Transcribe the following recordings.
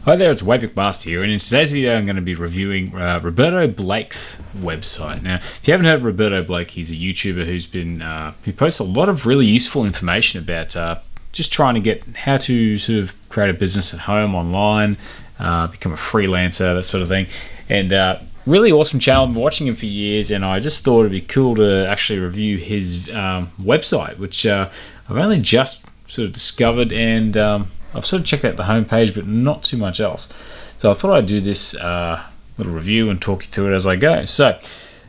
Hi there, it's Wayback Master here, and in today's video I'm going to be reviewing Roberto Blake's website. Now, if you haven't heard of Roberto Blake, he's a YouTuber who's been he posts a lot of really useful information about just trying to get how to sort of create a business at home online, become a freelancer, that sort of thing. And really awesome channel. I've been watching him for years, and I just thought it'd be cool to actually review his website, which I've only just sort of discovered, and I've sort of checked out the homepage, but not too much else. So I thought I'd do this little review and talk you through it as I go. So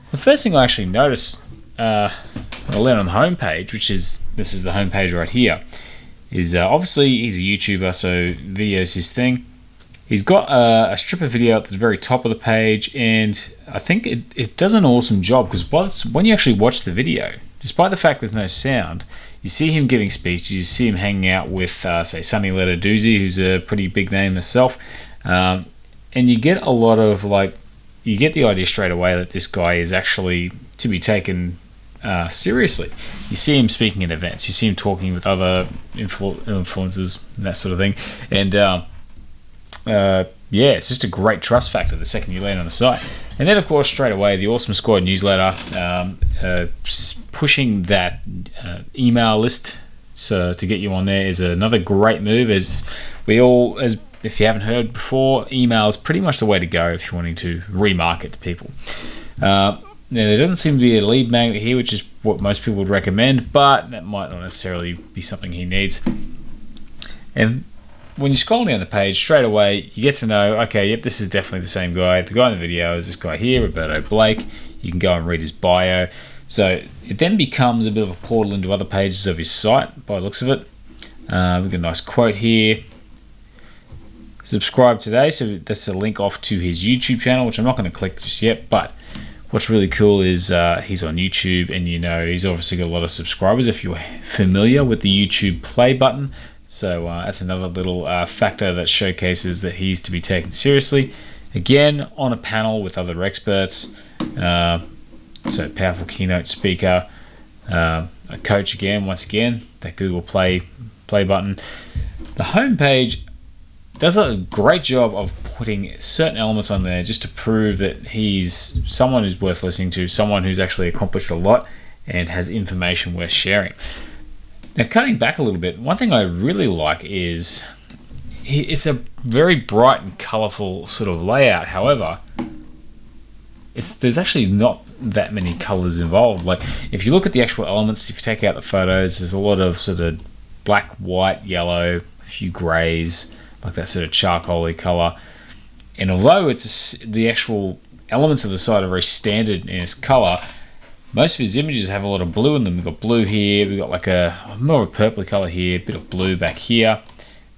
the first thing I actually noticed when I landed on the homepage, this is the homepage right here, is obviously he's a YouTuber, so video is his thing. He's got a strip of video at the very top of the page, and I think it does an awesome job, because when you actually watch the video, despite the fact there's no sound, you see him giving speeches, you see him hanging out with, say, Sunny Letadoozy, who's a pretty big name herself, and you get a lot of, you get the idea straight away that this guy is actually to be taken seriously. You see him speaking at events, you see him talking with other influencers, and that sort of thing, and yeah, it's just a great trust factor the second you land on the site. And then, of course, straight away, the Awesome Squad newsletter, pushing that email list to get you on there is another great move. If you haven't heard before, email is pretty much the way to go if you're wanting to remarket to people. Now, there doesn't seem to be a lead magnet here, which is what most people would recommend, but that might not necessarily be something he needs. And when you scroll down the page, straight away you get to know, okay, yep, this is definitely the same guy. The guy in the video is this guy here, Roberto Blake. You can go and read his bio. So it then becomes a bit of a portal into other pages of his site by the looks of it. We've got a nice quote here. Subscribe today. So that's a link off to his YouTube channel, which I'm not going to click just yet. But what's really cool is he's on YouTube, and he's obviously got a lot of subscribers if you're familiar with the YouTube play button. So that's another little factor that showcases that he's to be taken seriously. Again, on a panel with other experts. So powerful keynote speaker, a coach once again, that Google Play button. The homepage does a great job of putting certain elements on there just to prove that he's someone who's worth listening to, someone who's actually accomplished a lot and has information worth sharing. Now, cutting back a little bit, one thing I really like is it's a very bright and colourful sort of layout. However, there's actually not that many colours involved. Like, if you look at the actual elements, if you take out the photos, there's a lot of sort of black, white, yellow, a few greys, like that sort of charcoaly colour. And although the actual elements of the site are very standard in its colour, most of his images have a lot of blue in them. We've got blue here, we've got like a more of a purpley colour here, a bit of blue back here.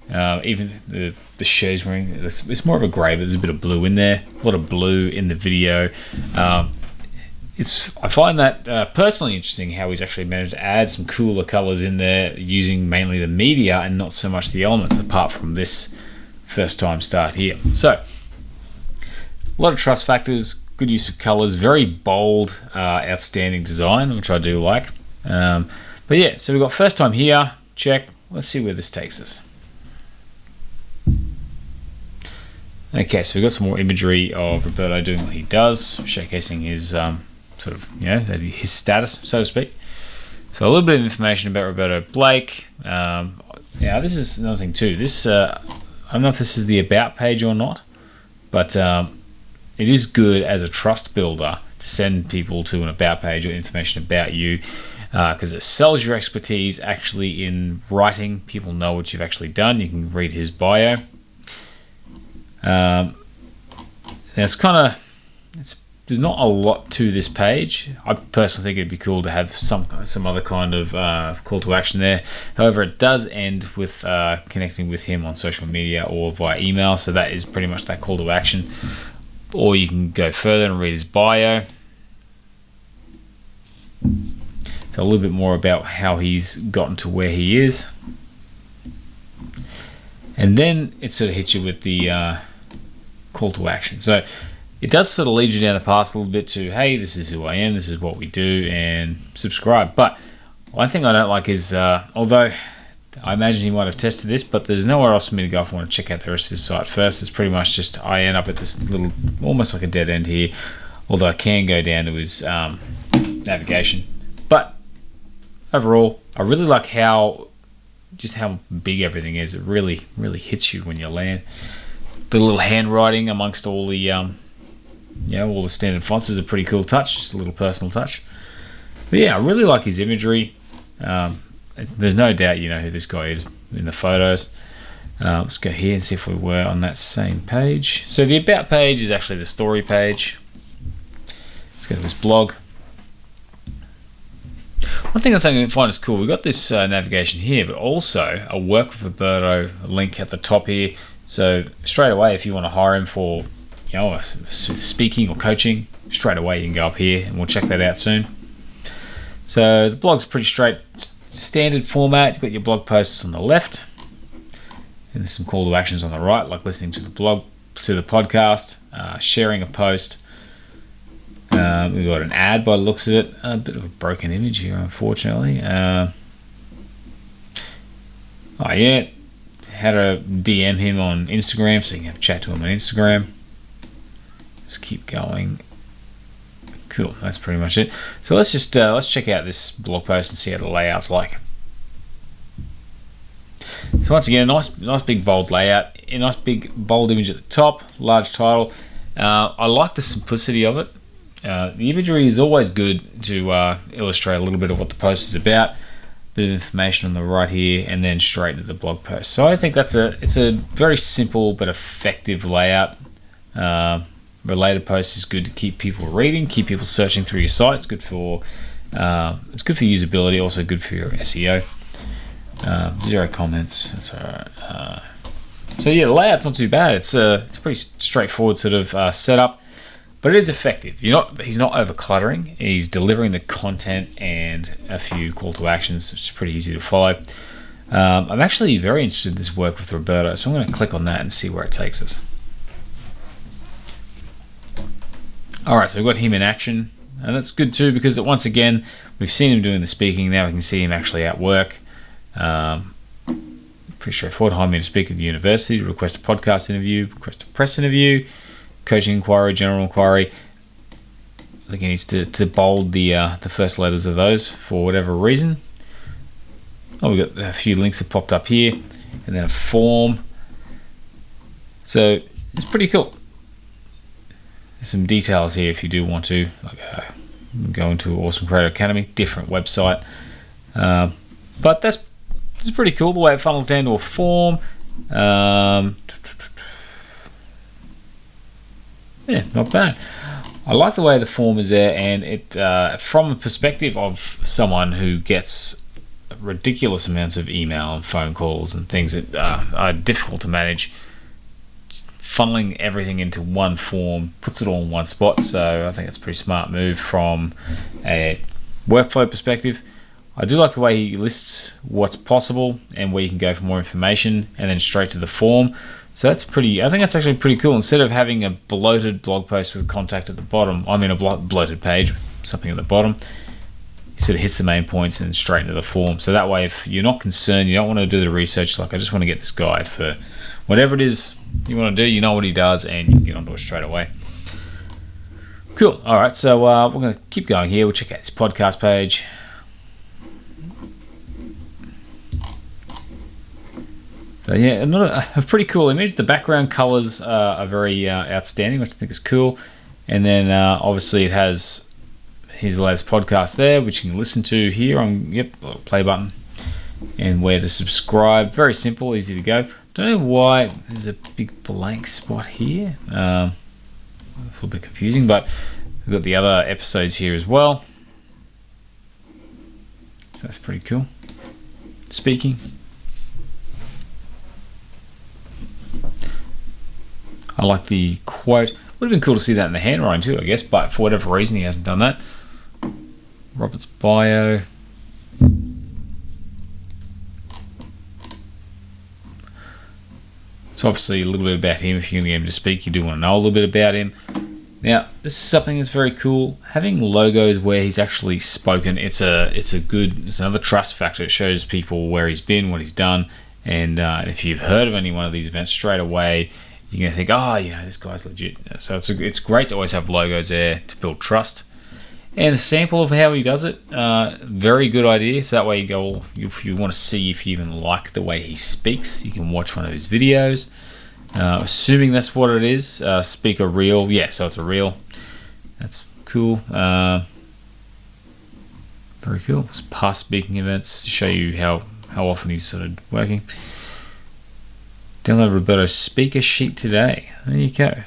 Even the shirt he's wearing, it's more of a grey, but there's a bit of blue in there. A lot of blue in the video. I find that personally interesting, how he's actually managed to add some cooler colours in there using mainly the media and not so much the elements, apart from this first time start here. So, a lot of trust factors, good use of colours, very bold, outstanding design, which I do like. But yeah, so we've got first time here, check. Let's see where this takes us. Okay, so we've got some more imagery of Roberto doing what he does, showcasing his sort of, his status, so to speak. So a little bit of information about Roberto Blake. Now, this is another thing too. This I don't know if this is the about page or not, but it is good as a trust builder to send people to an about page or information about you, because it sells your expertise actually in writing. People know what you've actually done. You can read his bio. Now there's not a lot to this page. I personally think it'd be cool to have some other kind of call to action there. However, it does end with connecting with him on social media or via email, so that is pretty much that call to action. Or you can go further and read his bio. So a little bit more about how he's gotten to where he is. And then it sort of hits you with the call to action. So it does sort of lead you down the path a little bit to, hey, this is who I am, this is what we do, and subscribe. But one thing I don't like is, although I imagine he might have tested this, but there's nowhere else for me to go if I want to check out the rest of his site first. It's pretty much just I end up at this little, almost like a dead end here, although I can go down to his navigation. But overall, I really like how big everything is. It really hits you when you land. The little handwriting amongst all the all the standard fonts is a pretty cool touch, just a little personal touch. But yeah, I really like his imagery. There's no doubt you know who this guy is in the photos. Let's go here and see if we were on that same page. So the about page is actually the story page. Let's go to his blog. One thing I find is cool, we've got this navigation here, but also a Work with Roberto link at the top here. So straight away, if you want to hire him for speaking or coaching, straight away you can go up here, and we'll check that out soon. So the blog's pretty standard format. You've got your blog posts on the left, and there's some call to actions on the right, like listening to the podcast, sharing a post. We've got an ad by the looks of it. A bit of a broken image here, unfortunately. How to DM him on Instagram, so you can have a chat to him on Instagram. Just keep going. Cool, that's pretty much it. So let's check out this blog post and see how the layout's like. So once again, nice big bold layout, a nice big bold image at the top, large title. I like the simplicity of it. The imagery is always good to illustrate a little bit of what the post is about. Bit of information on the right here, and then straight into the blog post. So I think it's a very simple but effective layout. Related posts is good to keep people reading, keep people searching through your site. It's good for usability, also good for your SEO. 0 comments. That's alright. So yeah, the layout's not too bad. It's a pretty straightforward sort of setup, but it is effective. He's not over cluttering. He's delivering the content and a few call to actions, which is pretty easy to follow. I'm actually very interested in this Work with Roberto, so I'm going to click on that and see where it takes us. Alright, so we've got him in action, and that's good too, because once again, we've seen him doing the speaking. Now we can see him actually at work. Pretty straightforward. Hire me to speak at the university, request a podcast interview, request a press interview, coaching inquiry, general inquiry. I think he needs to bold the first letters of those for whatever reason. We've got a few links that popped up here, and then a form. So it's pretty cool. There's some details here if you do want to go into Awesome Creator Academy, different website. But that's pretty cool the way it funnels down to a form. Yeah, not bad. I like the way the form is there, and it from a perspective of someone who gets ridiculous amounts of email and phone calls and things that are difficult to manage. Funneling everything into one form puts it all in one spot, so I think it's a pretty smart move from a workflow perspective. I do like the way he lists what's possible and where you can go for more information, and then straight to the form. So I think that's actually pretty cool. Instead of having a bloated blog post with contact at the bottom, a bloated page with something at the bottom, he sort of hits the main points and straight into the form. So that way, if you're not concerned, you don't want to do the research, like I just want to get this guide for whatever it is you want to do, you know what he does, and you can get onto it straight away. Cool. All right, so we're going to keep going here. We'll check out his podcast page. So yeah, a pretty cool image. The background colors are very outstanding, which I think is cool. And then obviously it has his latest podcast there, which you can listen to here on little play button, and where to subscribe. Very simple, easy to go. Don't know why there's a big blank spot here. It's a little bit confusing, but we've got the other episodes here as well. So that's pretty cool. Speaking. I like the quote. Would have been cool to see that in the handwriting too, I guess, but for whatever reason he hasn't done that. Robert's bio. So obviously a little bit about him. If you're going to get him to speak, you do want to know a little bit about him. Now, this is something that's very cool. Having logos where he's actually spoken, it's another trust factor. It shows people where he's been, what he's done, and if you've heard of any one of these events straight away, you're gonna think, oh, this guy's legit. So it's great to always have logos there to build trust. And a sample of how he does it, very good idea. So that way you go, if you want to see if you even like the way he speaks, you can watch one of his videos. Assuming that's what it is, speaker reel. Yeah, so it's a reel. That's cool. Very cool. It's past speaking events to show you how often he's sort of working. Download Roberto's speaker sheet today. There you go.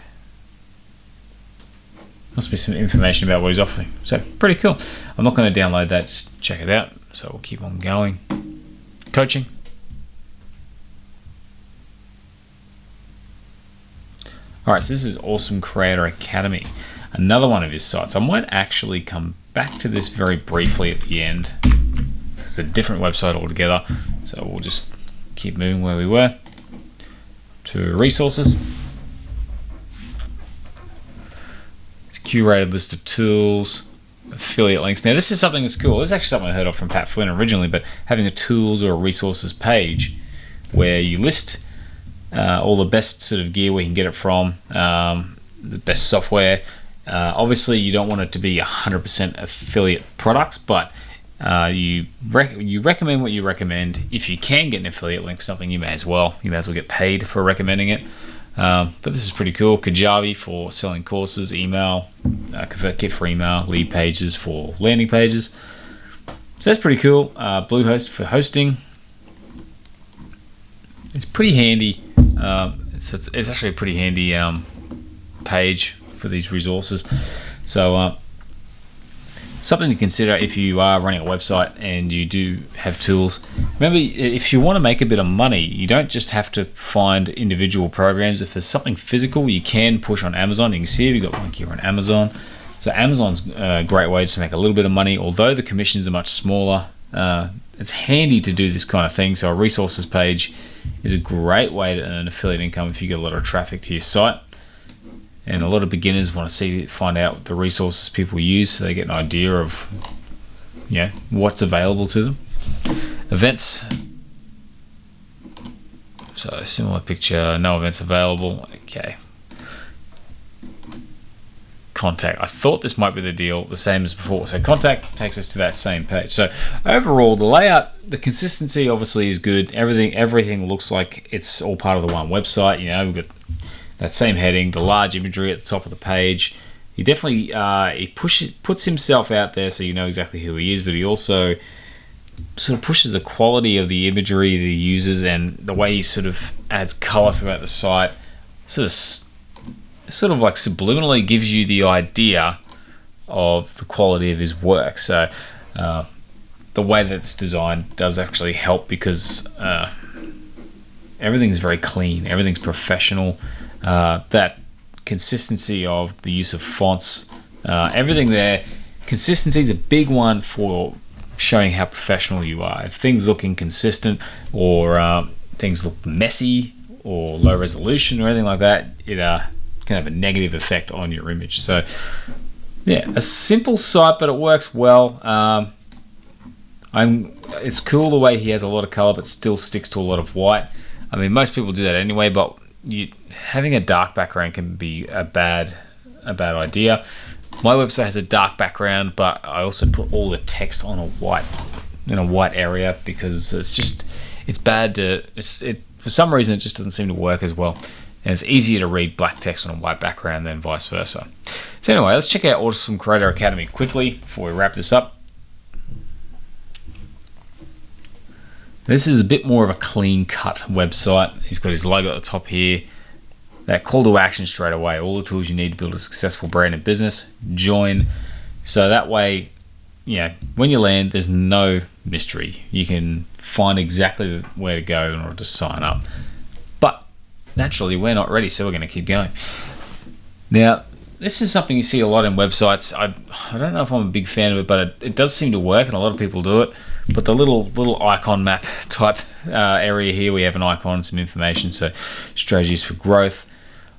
Must be some information about what he's offering. So pretty cool. I'm not going to download that, just check it out. So we'll keep on going. Coaching. Alright, so this is Awesome Creator Academy. Another one of his sites. I might actually come back to this very briefly at the end. It's a different website altogether. So we'll just keep moving where we were. To resources. Curated list of tools, affiliate links. Now this is something that's cool. This is actually something I heard of from Pat Flynn originally, but having a tools or a resources page where you list all the best sort of gear where you can get it from, the best software. Obviously you don't want it to be 100% affiliate products, but you recommend what you recommend. If you can get an affiliate link for something, you may as well get paid for recommending it. But this is pretty cool. Kajabi for selling courses, email, ConvertKit for email, lead pages for landing pages. So that's pretty cool. Bluehost for hosting. It's pretty handy. It's actually a pretty handy page for these resources. So something to consider if you are running a website and you do have tools. Remember, if you want to make a bit of money, you don't just have to find individual programs. If there's something physical, you can push on Amazon. You can see we've got one here on Amazon. So Amazon's a great way to make a little bit of money, although the commissions are much smaller. It's handy to do this kind of thing. So a resources page is a great way to earn affiliate income if you get a lot of traffic to your site. And a lot of beginners want to find out the resources people use so they get an idea of what's available to them. Events. So similar picture, no events available. Okay. Contact. I thought this might be the deal, the same as before. So contact takes us to that same page. So overall, the layout, the consistency obviously is good. Everything looks like it's all part of the one website. We've got that same heading, the large imagery at the top of the page. He definitely puts himself out there so you know exactly who he is, but he also sort of pushes the quality of the imagery that he uses and the way he sort of adds color throughout the site. Sort of like subliminally gives you the idea of the quality of his work. So the way that it's designed does actually help because everything's very clean, everything's professional. That consistency of the use of fonts, everything there. Consistency is a big one for showing how professional you are. If things look inconsistent or things look messy or low resolution or anything like that, it can have a negative effect on your image. So yeah, a simple site, but it works well. It's cool the way he has a lot of color but still sticks to a lot of white. I mean, most people do that anyway, but having a dark background can be a bad idea. My website has a dark background, but I also put all the text on a white area because it's bad for some reason it just doesn't seem to work as well, and it's easier to read black text on a white background than vice versa. So anyway, let's check out Awesome Creator Academy quickly before we wrap this up. This is a bit more of a clean-cut website. He's got his logo at the top here. That call to action straight away. All the tools you need to build a successful brand and business. Join. So that way, when you land, there's no mystery. You can find exactly where to go in order to sign up. But naturally, we're not ready, so we're going to keep going. Now, this is something you see a lot in websites. I don't know if I'm a big fan of it, but it does seem to work, and a lot of people do it. But the little icon map type area here, we have an icon, some information, so strategies for growth.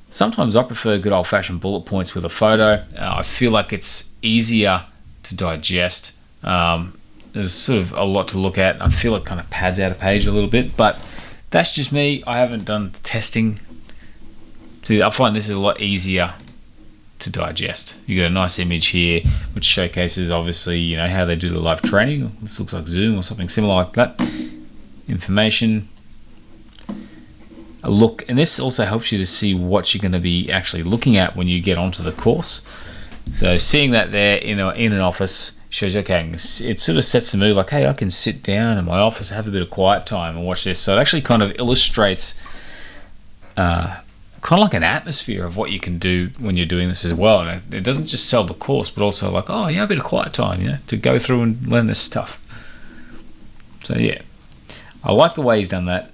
Sometimes I prefer good old-fashioned bullet points with a photo. I feel like it's easier to digest. There's sort of a lot to look at. I feel it kind of pads out a page a little bit, but that's just me. I haven't done testing. See, I find this is a lot easier to digest. You got a nice image here, which showcases obviously, how they do the live training. This looks like Zoom or something similar like that. Information. A look, and this also helps you to see what you're going to be actually looking at when you get onto the course. So seeing that there in an office shows, okay, it sort of sets the mood like, hey, I can sit down in my office, have a bit of quiet time and watch this. So it actually kind of illustrates kind of like an atmosphere of what you can do when you're doing this as well. And it doesn't just sell the course, but also like, oh yeah, a bit of quiet time, to go through and learn this stuff. So yeah, I like the way he's done that.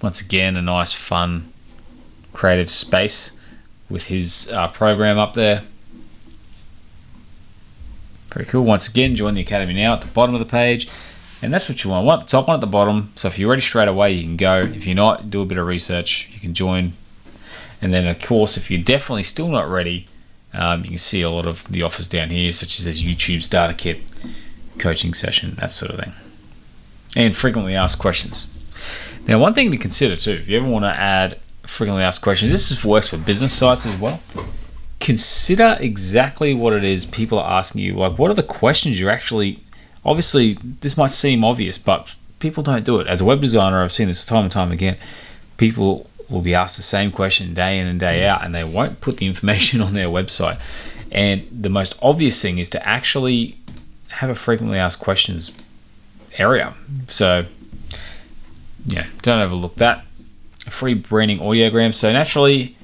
Once again, a nice, fun, creative space with his program up there. Very cool. Once again, join the Academy now at the bottom of the page. And that's what you want. One at the top, one at the bottom. So if you're ready straight away, you can go. If you're not, do a bit of research. You can join. And then, of course, if you're definitely still not ready, you can see a lot of the offers down here, such as this YouTube starter kit, coaching session, that sort of thing. And frequently asked questions. Now, one thing to consider too, if you ever want to add frequently asked questions, this works for business sites as well. Consider exactly what it is people are asking you. Like, what are the questions you're actually... Obviously, this might seem obvious, but people don't do it. As a web designer, I've seen this time and time again. People will be asked the same question day in and day out, and they won't put the information on their website. And the most obvious thing is to actually have a frequently asked questions area. So, don't overlook that. A free branding audiogram. So naturally,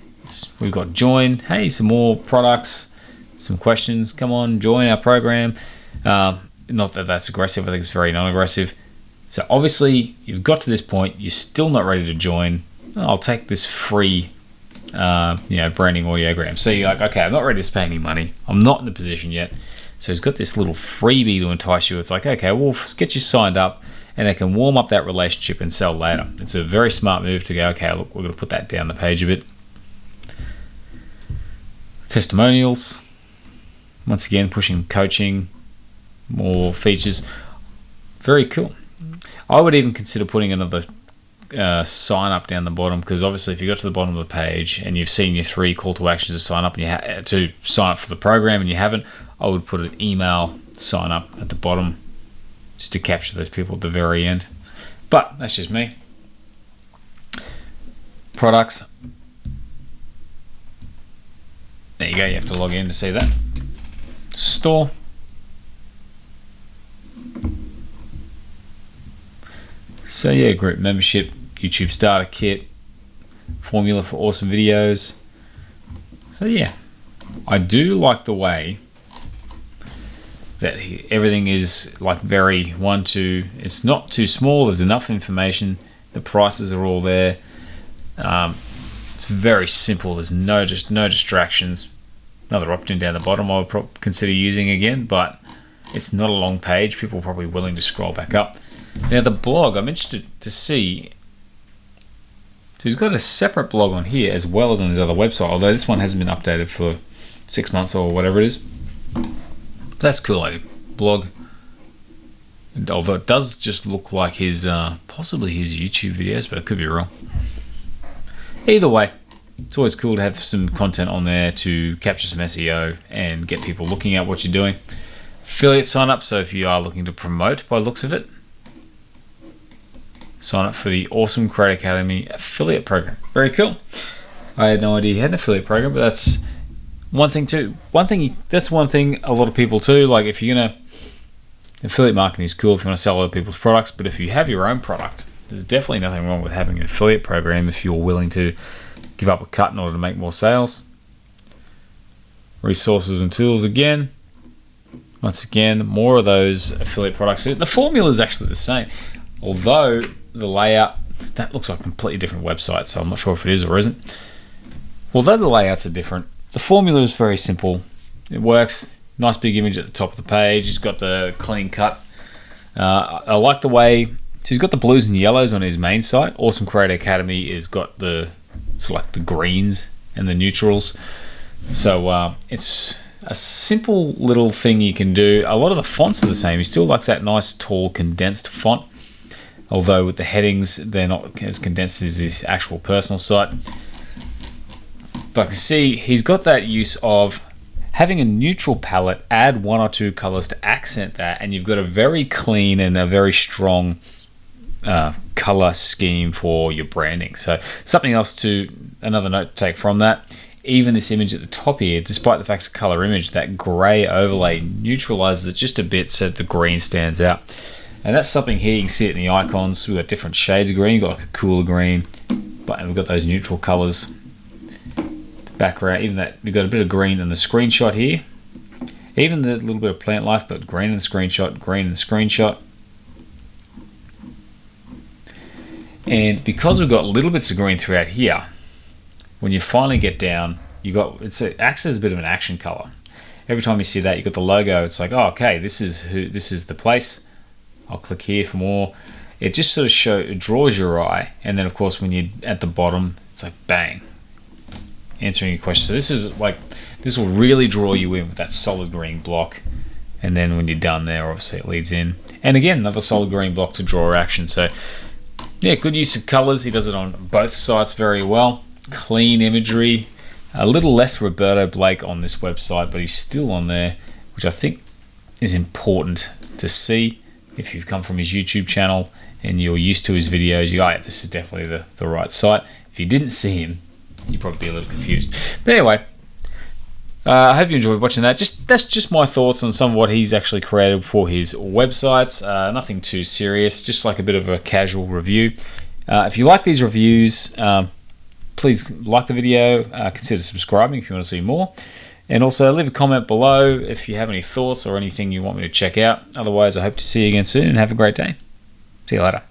we've got join. Hey, some more products, some questions. Come on, join our program. Not that that's aggressive. I think it's very non-aggressive. So obviously, you've got to this point. You're still not ready to join. I'll take this free, branding audiogram. So you're like, okay, I'm not ready to pay any money. I'm not in the position yet. So he's got this little freebie to entice you. It's like, okay, we'll get you signed up, and they can warm up that relationship and sell later. It's a very smart move to go, okay, look, we're going to put that down the page a bit. Testimonials. Once again, pushing coaching, more features. Very cool. I would even consider putting another sign up down the bottom, because obviously if you got to the bottom of the page and you've seen your 3 call to actions to sign up and to sign up for the program and you haven't, I would put an email sign up at the bottom just to capture those people at the very end. But that's just me. Products. There you go, you have to log in to see that. Store. So yeah, group membership, YouTube starter kit, formula for awesome videos. So yeah, I do like the way that everything is like very it's not too small, there's enough information, the prices are all there. It's very simple, there's no distractions. Another opt-in down the bottom I would consider using again, but it's not a long page. People are probably willing to scroll back up. Now the blog, I'm interested to see. So he's got a separate blog on here as well as on his other website, although this one hasn't been updated for 6 months or whatever it is. That's cool, like blog. And although it does just look like his possibly his YouTube videos, but it could be wrong. Either way, it's always cool to have some content on there to capture some SEO and get people looking at what you're doing. Affiliate sign up, so if you are looking to promote by the looks of it, sign up for the Awesome Creator Academy affiliate program. Very cool. I had no idea he had an affiliate program, but that's one thing too. That's one thing a lot of people too, like if you're gonna, affiliate marketing is cool if you want to sell other people's products, but if you have your own product, there's definitely nothing wrong with having an affiliate program if you're willing to give up a cut in order to make more sales. Resources and tools again. Once again, more of those affiliate products. The formula is actually the same, although the layout, that looks like a completely different website, so I'm not sure if it is or isn't. Although the layouts are different, the formula is very simple. It works. Nice big image at the top of the page. He's got the clean cut. I like the way, so he's got the blues and yellows on his main site. Awesome Creator Academy has got the select the greens and the neutrals. So it's a simple little thing you can do. A lot of the fonts are the same. He still likes that nice tall condensed font, although with the headings they're not as condensed as his actual personal site. But I can see he's got that use of having a neutral palette, add one or two colors to accent that, and you've got a very clean and a very strong color scheme for your branding. So something else another note to take from that, even this image at the top here, despite the fact it's a color image, that gray overlay neutralizes it just a bit so that the green stands out. And that's something here, you can see it in the icons. We've got different shades of green. You've got like a cooler green, but we've got those neutral colors. The background, even that, we've got a bit of green in the screenshot here. Even the little bit of plant life, but green in the screenshot, green in the screenshot. And because we've got little bits of green throughout here, when you finally get down, it acts as a bit of an action color. Every time you see that, you got the logo. It's like, oh, okay, this is the place. I'll click here for more. It just sort of it draws your eye, and then of course when you're at the bottom, it's like bang, answering your question. So this will really draw you in with that solid green block, and then when you're done there, obviously it leads in, and again another solid green block to draw action. So yeah, good use of colors. He does it on both sites very well. Clean imagery, a little less Roberto Blake on this website, but he's still on there, which I think is important to see. If you've come from his YouTube channel and you're used to his videos, you go, yeah, this is definitely the right site. If you didn't see him, you'd probably be a little confused. But anyway, I hope you enjoyed watching that. That's just my thoughts on some of what he's actually created for his websites. Nothing too serious, just like a bit of a casual review. If you like these reviews, please like the video, consider subscribing if you want to see more, and also leave a comment below if you have any thoughts or anything you want me to check out. Otherwise, I hope to see you again soon, and have a great day. See you later.